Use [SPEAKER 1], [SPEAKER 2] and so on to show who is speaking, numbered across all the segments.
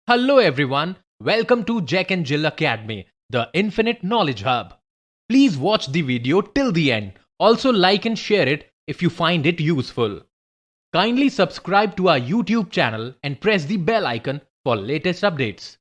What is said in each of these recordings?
[SPEAKER 1] Hello everyone, welcome to Jack and Jill Academy, the Infinite Knowledge Hub. Please watch the video till the end. Also like and share it if you find it useful. Kindly subscribe to our YouTube channel and press the bell icon for latest updates.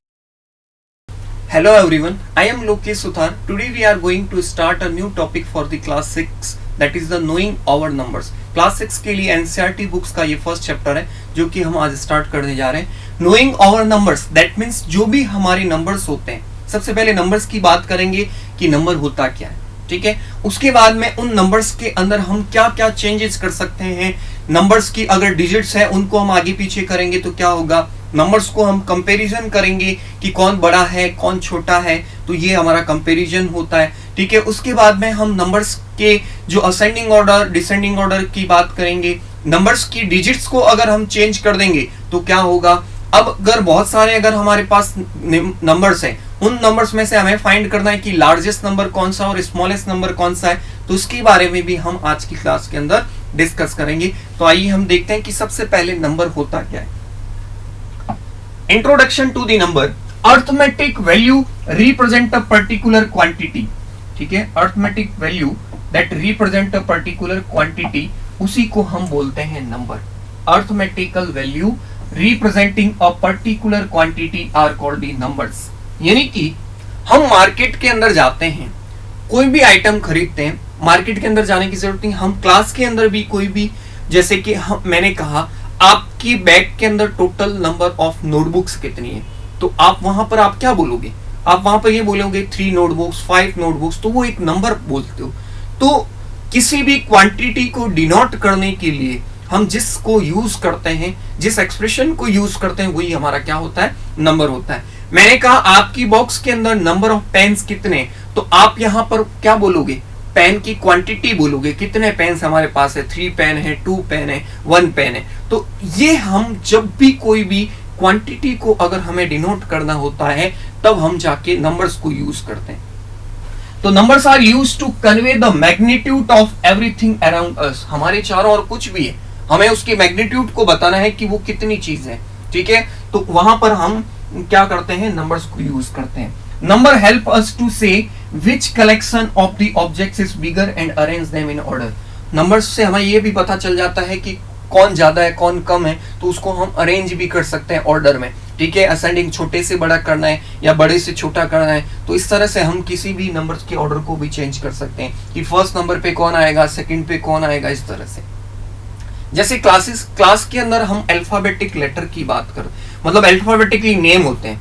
[SPEAKER 2] Hello everyone, I am Lokesh Suthar. Today we are going to start a new topic for the class 6, that is the knowing our numbers. Class 6 के लिए NCERT books का ये first chapter है जो कि हम आज start करने जा रहे हैं. Knowing our numbers, that means जो भी हमारे नंबर्स होते हैं. सबसे पहले नंबर्स की बात करेंगे कि नंबर होता क्या है, ठीक है. उसके बाद में उन नंबर्स के अंदर हम क्या क्या चेंजेस कर सकते हैं. नंबर्स की अगर डिजिट्स है उनको हम आगे पीछे करेंगे तो क्या होगा. नंबर्स को हम कंपैरिजन करेंगे कि कौन बड़ा है कौन छोटा है, तो ये हमारा कंपैरिजन होता है, ठीक है. उसके बाद में हम नंबर्स के जो असेंडिंग ऑर्डर डिसेंडिंग ऑर्डर की बात करेंगे. नंबर्स की डिजिट्स को अगर हम चेंज कर देंगे तो क्या होगा. अब अगर बहुत सारे अगर हमारे पास नंबर्स हैं, उन नंबर्स में से हमें फाइंड करना है कि लार्जेस्ट नंबर कौन सा और स्मॉलेस्ट नंबर कौन सा है, तो उसके बारे में भी हम आज की क्लास के अंदर डिस्कस करेंगे. तो आइए हम देखते हैं कि सबसे पहले नंबर होता क्या है. Introduction to the number. Arithmetic value represent a particular quantity, ठीक है. Arithmetic value that represent a particular quantity, उसी को हम बोलते हैं number. Arithmetical value representing a particular quantity are called the numbers. यानी कि हम मार्केट के अंदर जाते हैं, कोई भी आइटम खरीदते हैं, मार्केट के अंदर जाने की जरूरत नहीं. हम क्लास के अंदर भी कोई भी, जैसे कि मैंने कहा आपकी बैग के अंदर टोटल नंबर ऑफ नोटबुक्स कितनी है, तो आप वहां पर आप क्या बोलोगे. आप वहां पर ये बोलोगे 3 नोटबुक्स 5 नोटबुक्स, तो वो एक नंबर बोलते हो. तो किसी भी क्वांटिटी को डिनोट करने के लिए हम जिसको यूज करते हैं, जिस एक्सप्रेशन को यूज करते हैं, वही हमारा क्या होता है, नंबर होता है. मैंने कहा आपकी बॉक्स के अंदर नंबर ऑफ पेन्स कितने, तो आप यहां पर क्या बोलोगे, पेन की क्वांटिटी बोलोगे. कितने पेन्स हमारे पास है, 3 पेन है, 2 पेन है, 1 पेन है. तो ये हम जब भी कोई भी क्वांटिटी को अगर हमें डिनोट करना होता है तब हम जाके नंबर्स को यूज करते हैं. तो numbers are used to convey the magnitude of everything around us. हमारे चारों ओर कुछ भी है, हमें उसकी मैग्नीट्यूड को बताना है कि वो कितनी चीज है, ठीक है. तो वहां पर हम क्या करते हैं, नंबर्स को यूज करते हैं. नंबर हेल्प अस टू से which collection of the objects is bigger and arrange them in order. Numbers से हमें ये भी पता चल जाता है कि कौन ज्यादा है कौन कम है, तो उसको हम अरेंज भी कर सकते हैं ऑर्डर में, ठीक है. असेंडिंग, छोटे से बड़ा करना है या बड़े से छोटा करना है, तो इस तरह से हम किसी भी नंबर्स के ऑर्डर को भी चेंज कर सकते हैं कि फर्स्ट नंबर पे कौन आएगा, सेकंड पे कौन आएगा, इस तरह से. जैसे क्लास के अंदर हम अल्फाबेटिक लेटर की बात करें, मतलब अल्फाबेटिकली नेम होते हैं,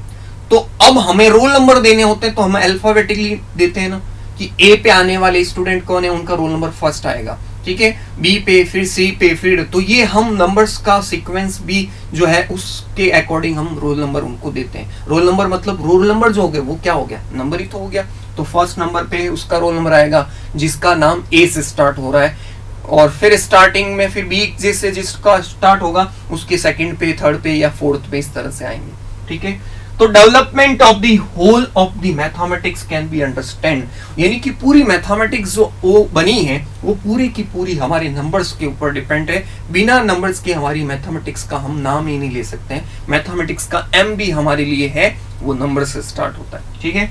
[SPEAKER 2] तो अब हमें रोल नंबर देने होते हैं तो हम अल्फाबेटिकली देते हैं ना, कि ए पे आने वाले स्टूडेंट कौन है, उनका रोल नंबर फर्स्ट आएगा, ठीक है. बी पे, फिर सी पे, फिर, तो ये हम नंबर्स का सीक्वेंस भी जो है उसके अकॉर्डिंग हम रोल नंबर उनको देते हैं. रोल नंबर मतलब रोल नंबर जो हो गया वो क्या हो गया, नंबर ही तो हो गया. तो फर्स्ट नंबर पे उसका रोल नंबर आएगा जिसका नाम ए से स्टार्ट हो रहा है, और फिर स्टार्टिंग में फिर बी जैसे जिसका स्टार्ट होगा उसके सेकंड पे, थर्ड पे या फोर्थ पे, इस तरह से आएंगे, ठीक है. तो development of the whole of the mathematics can be understand, यानी कि पूरी मैथमेटिक्स जो वो बनी है वो पूरी की पूरी हमारे नंबर्स के ऊपर डिपेंड है. बिना नंबर्स के हमारी मैथमेटिक्स का हम नाम ही नहीं ले सकते हैं. मैथमेटिक्स का एम भी हमारे लिए है, वो नंबर से स्टार्ट होता है, ठीक है.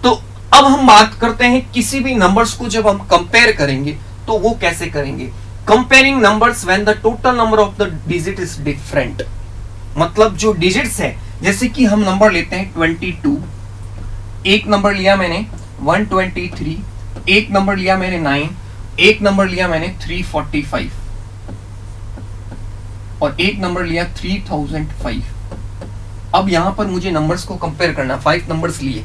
[SPEAKER 2] तो अब हम बात करते हैं किसी भी नंबर्स को जब हम कंपेयर करेंगे तो वो कैसे करेंगे. Comparing numbers when the total number of the digit is different, मतलब जो डिजिट्स है, जैसे कि हम नंबर लेते हैं 22, एक नंबर लिया मैंने 123, एक नंबर लिया मैंने 9, एक नंबर लिया मैंने 345 और एक नंबर लिया 3005. अब यहां पर मुझे नंबर्स को कंपेयर करना, 5 नंबर्स लिए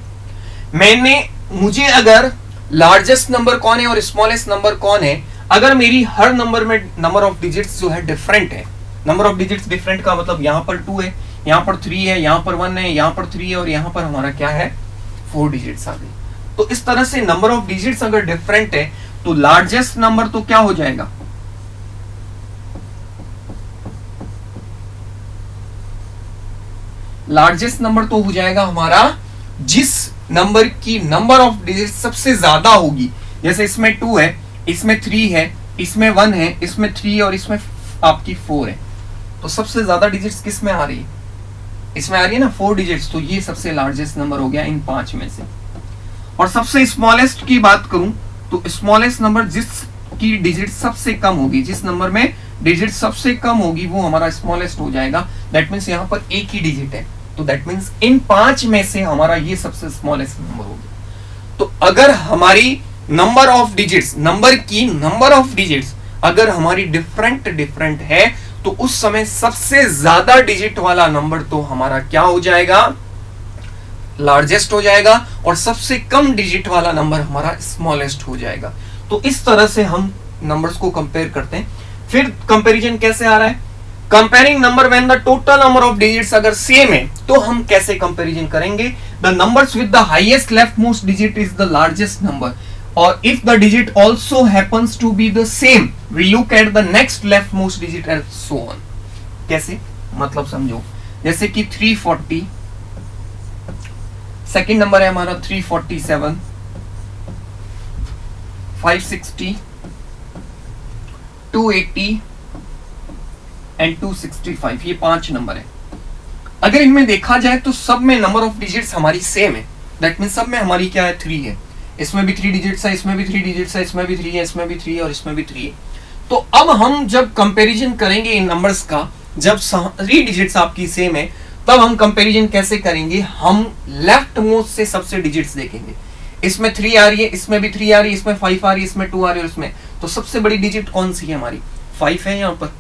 [SPEAKER 2] मैंने. मुझे अगर लार्जेस्ट नंबर कौन है और स्मॉलेस्ट नंबर कौन है, अगर मेरी हर नंबर में नंबर ऑफ डिजिट्स जो है डिफरेंट है, नंबर ऑफ डिजिट्स डिफरेंट का मतलब यहाँ पर 2 है, यहाँ पर 3 है, यहाँ पर 1 है, यहाँ पर 3 है और यहाँ पर हमारा क्या है, 4 डिजिट्स आ गई. तो इस तरह से नंबर ऑफ डिजिट्स अगर डिफरेंट है तो लार्जेस्ट नंबर तो क्या हो जाएगा, लार्जेस्ट नंबर तो हो जाएगा हमारा जिस नंबर की नंबर ऑफ डिजिट सबसे ज्यादा होगी. जैसे इसमें 2 है, इसमें 3 है, इसमें 1 है, इसमें 3 और इसमें आपकी 4 है, तो सबसे ज्यादा डिजिट्स किस में आ रही है? इसमें आ रही है ना 4 डिजिट्स, तो ये सबसे लार्जेस्ट नंबर हो गया इन 5 में से। और सबसे स्मॉलेस्ट की बात करूं तो स्मॉलेस्ट नंबर जिसकी डिजिट सबसे कम होगी, जिस नंबर में डिजिट सबसे कम होगी वो हमारा स्मॉलेस्ट हो जाएगा। दैट मीन्स यहाँ पर एक ही डिजिट है, तो दैट मीन्स इन 5 में से हमारा ये सबसे स्मॉलेस्ट नंबर होगा। तो अगर हमारी नंबर ऑफ डिजिट्स, नंबर की नंबर ऑफ डिजिट्स अगर हमारी डिफरेंट है, तो उस समय सबसे ज्यादा डिजिट वाला नंबर तो हमारा क्या हो जाएगा? लार्जेस्ट हो जाएगा, और सबसे कम डिजिट वाला नंबर हमारा स्मॉलेस्ट हो जाएगा। तो इस तरह से हम नंबर्स को कंपेयर करते हैं। फिर कंपैरिजन कैसे आ रहा है? Comparing number when the total number of digits अगर सेम है तो हम कैसे कंपैरिजन करेंगे? The numbers with the highest left most digit is the largest number, और if the digit also happens to be the same, we look at the next leftmost digit and so on. कैसे? मतलब समझो, जैसे कि 340, second number है हमारा 347, 560, 280 and 265, ये 5 number है। अगर इनमें देखा जाए तो सब में नंबर ऑफ डिजिट्स हमारी सेम है। दैट मीन सब में हमारी क्या है? 3 है। इसमें भी 3 डिजिट्स है, इसमें भी 3 डिजिट्स है, इसमें भी 3 है, इसमें भी 3 है और इसमें भी 3 है। तो अब हम जब कंपैरिजन करेंगे इन नंबर्स का, जब सारी डिजिट्स आपकी सेम है, तब हम कंपैरिजन कैसे करेंगे? हम लेफ्ट मोस्ट से सबसे डिजिट्स देखेंगे। इसमें 3 आ रही है, इसमें भी 3 आ रही है, इसमें 5 आ रही है, इसमें 2 आ रही है, इसमें, तो सबसे बड़ी डिजिट कौन सी है हमारी? 5 है। यहाँ पर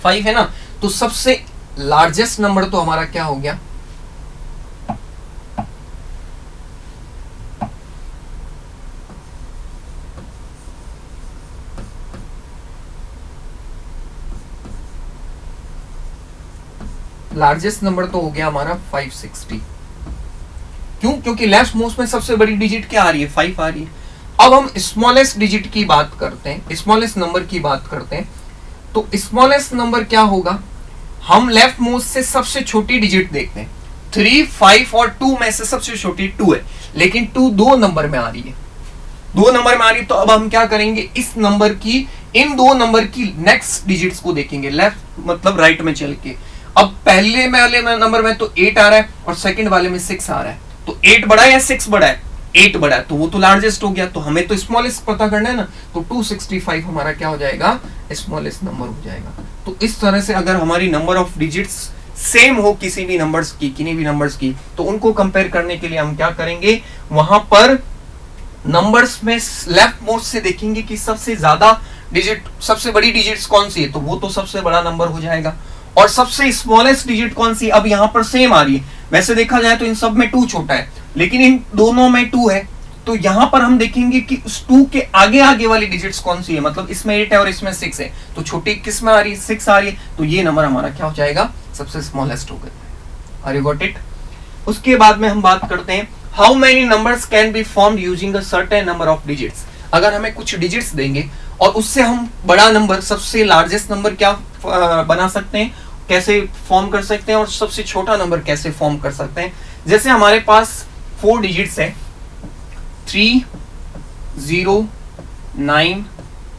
[SPEAKER 2] 5 है ना, तो सबसे लार्जेस्ट नंबर तो हमारा क्या हो गया? लार्जेस्ट नंबर तो हो गया हमारा 560। क्यों? क्योंकि लेफ्ट मोस्ट में सबसे बड़ी डिजिट क्या आ रही है? 5 आ रही है। अब हम स्मॉलेस्ट डिजिट की बात करते हैं, स्मॉलेस्ट नंबर की बात करते हैं। तो स्मॉलेस्ट नंबर क्या होगा? हम लेफ्ट मोस्ट से सबसे छोटी डिजिट देखते हैं। 3, 5 और 2 में से सबसे छोटी 2 है, लेकिन 2 2 नंबर में आ रही है, 2 नंबर में आ रही है। तो अब हम क्या करेंगे? इस नंबर की, इन 2 नंबर की नेक्स्ट डिजिट्स को देखेंगे, लेफ्ट मतलब राइट में चल के। अब पहले वाले नंबर में तो 8 आ रहा है और सेकंड वाले में 6 आ रहा है, तो 8 बड़ा है या 6 बड़ा है? 8 बड़ा है, तो वो तो लार्जेस्ट हो गया। तो हमें तो स्मॉलेस्ट पता करना है ना, तो 265 हमारा क्या हो जाएगा? स्मॉलेस्ट नंबर हो जाएगा। तो इस तरह से अगर हमारी नंबर ऑफ डिजिट्स सेम हो किसी भी नंबर्स की, किन्हीं भी नंबर्स की, तो उनको कंपेयर करने के लिए हम क्या करेंगे? वहां पर नंबर्स में लेफ्ट मोस्ट से देखेंगे कि सबसे ज्यादा डिजिट, सबसे बड़ी डिजिट्स कौन सी है, तो वो तो सबसे बड़ा नंबर हो जाएगा। और सबसे स्मॉलेस्ट डिजिट कौन सी? अब यहां पर सेम आ रही है। वैसे देखा जाए तो इन सब में 2 छोटा है, लेकिन इन दोनों में 2 है, तो यहां पर हम देखेंगे कि उस 2 के आगे आगे वाली डिजिट्स कौन सी है। मतलब इसमें 8 है और इसमें 6 है, तो छोटी किस में आ रही है? 6 आ रही है, तो ये नंबर हमारा क्या हो जाएगा? सबसे स्मॉलेस्ट हो गया। Are you got it? उसके बाद में हम बात करते हैं how many numbers can be formed using a certain number of digits. अगर हमें कुछ डिजिट्स देंगे और उससे हम बड़ा नंबर, सबसे लार्जेस्ट नंबर क्या बना सकते हैं, कैसे फॉर्म कर सकते हैं, और सबसे छोटा नंबर कैसे फॉर्म कर सकते हैं। जैसे हमारे पास 4 डिजिट्स है, 3, 0, 9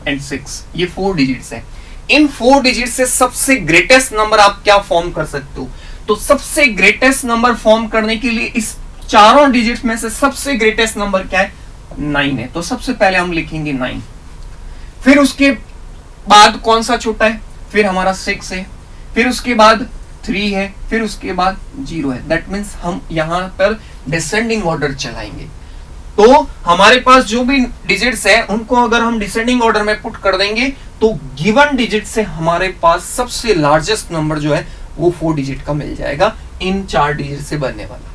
[SPEAKER 2] एंड 6, ये 4 डिजिट्स है। इन 4 डिजिट से सबसे ग्रेटेस्ट नंबर आप क्या फॉर्म कर सकते हो? तो सबसे ग्रेटेस्ट नंबर फॉर्म करने के लिए इस चारों डिजिट्स में से सबसे ग्रेटेस्ट नंबर क्या है? 9 है। तो सबसे पहले हम लिखेंगे 9, फिर उसके बाद कौन सा छोटा है? फिर हमारा 6 है, फिर उसके बाद 3 है, फिर उसके बाद 0 है। दैट मीन्स हम यहां पर डिसेंडिंग ऑर्डर चलाएंगे। तो हमारे पास जो भी डिजिट्स है उनको अगर हम डिसेंडिंग ऑर्डर में पुट कर देंगे, तो गिवन डिजिट से हमारे पास सबसे लार्जेस्ट नंबर जो है वो 4 डिजिट का मिल जाएगा, इन 4 डिजिट से बनने वाला।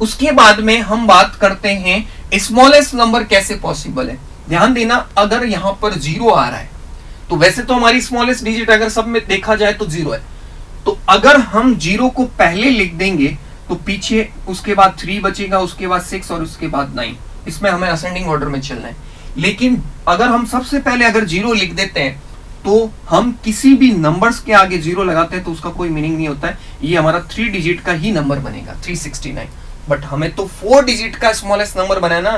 [SPEAKER 2] उसके बाद में हम बात करते हैं स्मॉलेस्ट नंबर कैसे पॉसिबल है। ध्यान देना, अगर यहां पर 0 आ रहा है, तो वैसे तो हमारी स्मॉलेस्ट डिजिट अगर सब में देखा जाए तो 0 है, तो अगर हम 0 को पहले लिख देंगे तो पीछे उसके बाद 3 बचेगा, उसके बाद 6 और उसके बाद 9। इसमें हमें असेंडिंग ऑर्डर में चलना है। लेकिन अगर हम सबसे पहले अगर 0 लिख देते हैं, तो हम किसी भी नंबर्स के आगे 0 लगाते हैं तो उसका कोई मीनिंग नहीं होता है, ये हमारा 3 डिजिट का ही नंबर बनेगा, 369। बट हमें तो 4 डिजिट का स्मॉलेस्ट नंबर बनाना,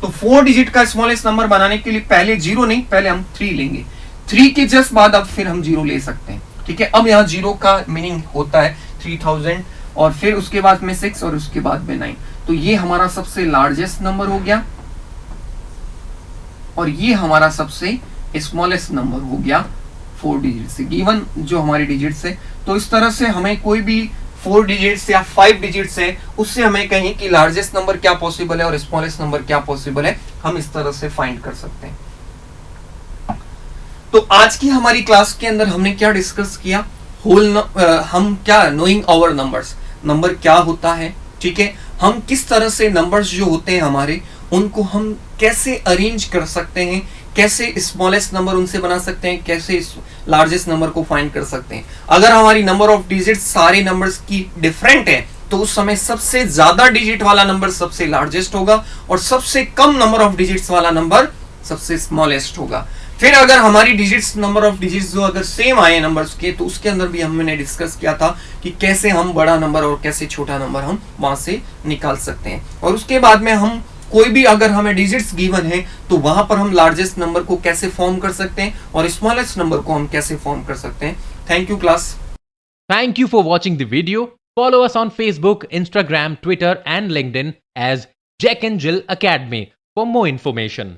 [SPEAKER 2] तो 4 डिजिट का स्मॉलेस्ट नंबर बनाने के लिए पहले 0 नहीं, पहले हम 3 लेंगे। 3 के जस्ट बाद अब फिर हम 0 ले सकते हैं, ठीक है। अब यहाँ 0 का मीनिंग होता है 3000 और फिर उसके बाद में 6 और उसके बाद में 9। तो ये हमारा सबसे लार्जेस्ट नंबर हो गया और ये हमारा सबसे स्मॉलेस्ट नंबर हो गया 4 डिजिट से, गिवन जो हमारी डिजिट्स है। तो इस तरह से हमें कोई भी 4 डिजिट्स या 5 डिजिट्स है उससे हमें कहीं कि लार्जेस्ट नंबर क्या पॉसिबल है और स्मॉलेस्ट नंबर क्या पॉसिबल है, हम इस तरह से फाइंड कर सकते हैं। तो आज की हमारी क्लास के अंदर हमने क्या डिस्कस किया, हम क्या नोइंग आवर नंबर्स, नंबर क्या होता है, ठीक है। हम किस तरह से नंबर्स जो होते हैं हमारे उनको हम कैसे अरेंज कर सकते हैं, कैसे स्मॉलेस्ट नंबर उनसे बना सकते हैं, कैसे लार्जेस्ट नंबर को फाइंड कर सकते हैं। अगर हमारी नंबर ऑफ डिजिट सारे नंबर्स की डिफरेंट है तो उस समय सबसे ज्यादा डिजिट वाला नंबर सबसे लार्जेस्ट होगा और सबसे कम नंबर ऑफ डिजिट्स वाला नंबर सबसे स्मॉलेस्ट होगा। फिर अगर हमारी डिजिट्स, नंबर ऑफ डिजिट्स जो अगर सेम आए नंबर्स के, तो उसके अंदर भी हमने डिस्कस किया था कि कैसे हम बड़ा नंबर और कैसे छोटा नंबर हम वहां से निकाल सकते हैं। और उसके बाद में हम कोई भी अगर हमें डिजिट्स गिवन है तो वहां पर हम लार्जेस्ट नंबर को कैसे फॉर्म कर सकते हैं और स्मॉलेस्ट नंबर को हम कैसे फॉर्म कर सकते हैं। Thank you class.
[SPEAKER 1] Thank you for watching the video. Follow us on Facebook, Instagram, Twitter, and LinkedIn as Jack and Jill Academy for more information.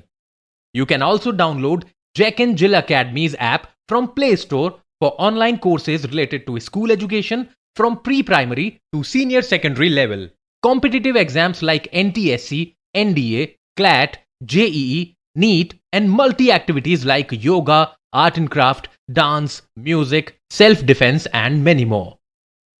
[SPEAKER 1] You can also download Jack and Jill Academy's app from Play Store for online courses related to school education from pre-primary to senior secondary level. Competitive exams like NTSC, NDA, CLAT, JEE, NEET, and multi-activities like yoga, art and craft, dance, music, self-defense, and many more.